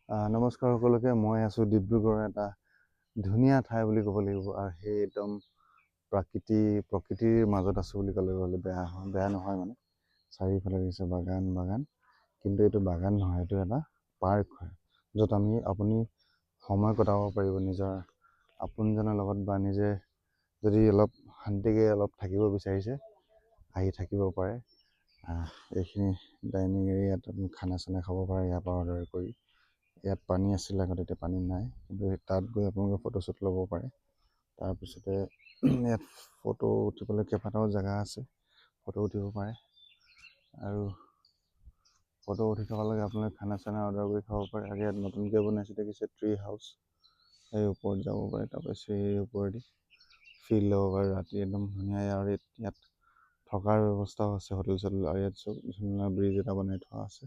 নমস্কাৰ সকলোকে। মই আছোঁ ডিব্ৰুগড়ৰ এটা ধুনীয়া ঠাই বুলি ক'ব লাগিব, আৰু সেই একদম প্ৰকৃতিৰ মাজত আছোঁ বুলি ক'লে বেয়া নহয়। মানে চাৰিওফালে দিছে বাগান, কিন্তু এইটো বাগান নহয়, এইটো এটা পাৰ্ক হয়, য'ত আপুনি সময় কটাব পাৰিব নিজৰ আপোনজনৰ লগত, বা নিজে যদি অলপ শান্তিকে থাকিব বিচাৰিছে আহি থাকিব পাৰে। এইখিনি ডাইনিং এৰিয়াত আপুনি খানা চানা খাব পাৰে ইয়াৰ পৰা অৰ্ডাৰ কৰি। ইয়াত পানী আছিল আগতে, এতিয়া পানী নাই, কিন্তু তাত গৈ আপোনালোকে ফটোশ্বুট ল'ব পাৰে। তাৰপিছতে ইয়াত ফটো উঠিবলৈ কেইবাটাও জেগা আছে, ফটো উঠিব পাৰে। আৰু ফটো উঠি থকালৈকে আপোনালোকে খানা চানা অৰ্ডাৰ কৰি খাব পাৰে। আৰু ইয়াত নতুনকৈ বনাইছে দেখিছে ট্ৰী হাউচ, সেই ওপৰত যাব পাৰে। তাৰপিছত সেই ওপৰেদি ফিল ল'ব পাৰে ৰাতি, একদম ধুনীয়া। আৰু ইয়াত থকাৰ ব্যৱস্থাও আছে, হোটেল চোটেল। আৰু ইয়াত চব ধুনীয়া ব্ৰিজ এটা বনাই থোৱা আছে।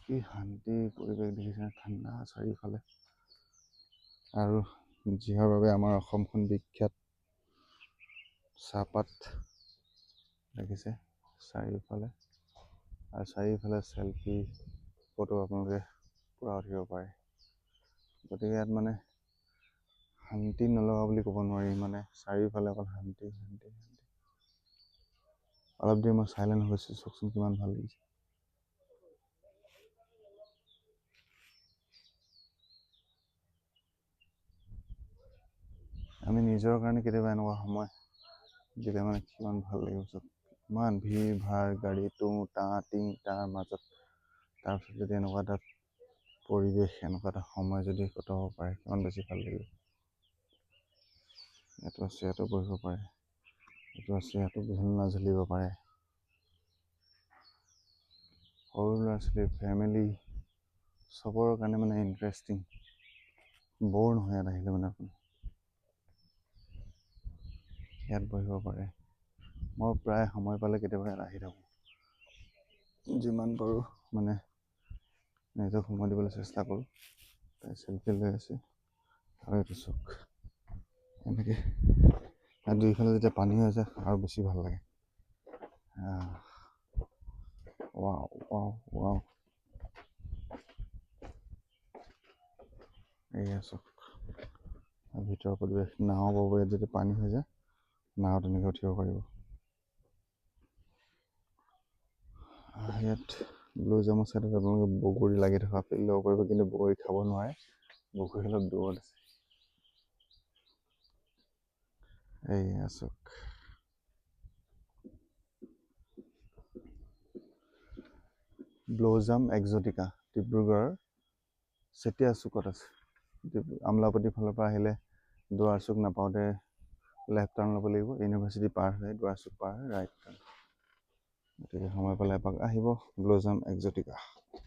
কি শান্তি পৰিৱেশ দেখিছে, ঠাণ্ডা চাৰিওফালে। আৰু যিহৰ বাবে আমাৰ অসমখন বিখ্যাত, চাহপাত দেখিছে চাৰিওফালে। আৰু চাৰিওফালে চেলফি ফটো আপোনালোকে পূৰা উঠিব পাৰে। গতিকে ইয়াত মানে শান্তি নলগা বুলি ক'ব নোৱাৰি, মানে চাৰিওফালে অকল শান্তি। অলপ দেৰি মই চাইলেণ্ট হৈছোঁ, চাওকচোন কিমান ভাল লাগিছে। আমি নিজৰ কাৰণে কেতিয়াবা এনেকুৱা সময় দিলে মানে কিমান ভাল লাগিব। চব ইমান ভিৰ ভাৰ, গাড়ী তাৰ মাজত, তাৰপিছত যদি এনেকুৱা এটা পৰিৱেশ, এনেকুৱা এটা সময় যদি কটাব পাৰে, কিমান বেছি ভাল লাগিব। ইয়াতো আছে, ইয়াতো বহিব পাৰে, এইটো আছে, ইয়াতো ঝুলনা ঝুলিব পাৰে। সৰু ল'ৰা ছোৱালী, ফেমিলি চবৰ কাৰণে মানে ইণ্টাৰেষ্টিং, ব'ৰ নহয় ইয়াত আহিলে মানে আপুনি। ইয়াত বহিব পাৰে। মই প্ৰায় সময় পালে কেতিয়াবা ইয়াত আহি থাকোঁ, যিমান পাৰোঁ মানে নিজক সময় দিবলৈ চেষ্টা কৰোঁ। তাই চেলফি লৈ আছে, আৰু এইটো চাওক এনেকৈ। আৰু দুইফালে যেতিয়া পানী হৈ যায় আৰু বেছি ভাল লাগে। ৱাও এয়া চাওক ভিতৰৰ পৰিৱেশ। নাও পাব ইয়াত, যদি পানী হৈ যায় নাও তেনেকৈ উঠিব পাৰিব। ইয়াত ব্লু জামৰ ছাইডত আপোনালোকে বগৰী লাগি থকা ফিল ল'ব পাৰিব, কিন্তু বগৰী খাব নোৱাৰে, বগৰী অলপ দূৰত আছে। এয়া চাওক ব্লুজাম এক্সটিকা, ডিব্ৰুগড়ৰ চেতিয়া চুকত আছে। আমলাপট্টিৰ ফালৰ পৰা আহিলে দুৱাৰ চুক নাপাওঁতে লেফ্ট টাৰ্ণ ল'ব লাগিব। ইউনিভাৰ্চিটি পাৰ হৈ দুৱাৰ চুক পাৰ হৈ ৰাইট টাৰ্ণ। গতিকে সময় পালে এপাক আহিব ব্লুজাম এক্সটিকা।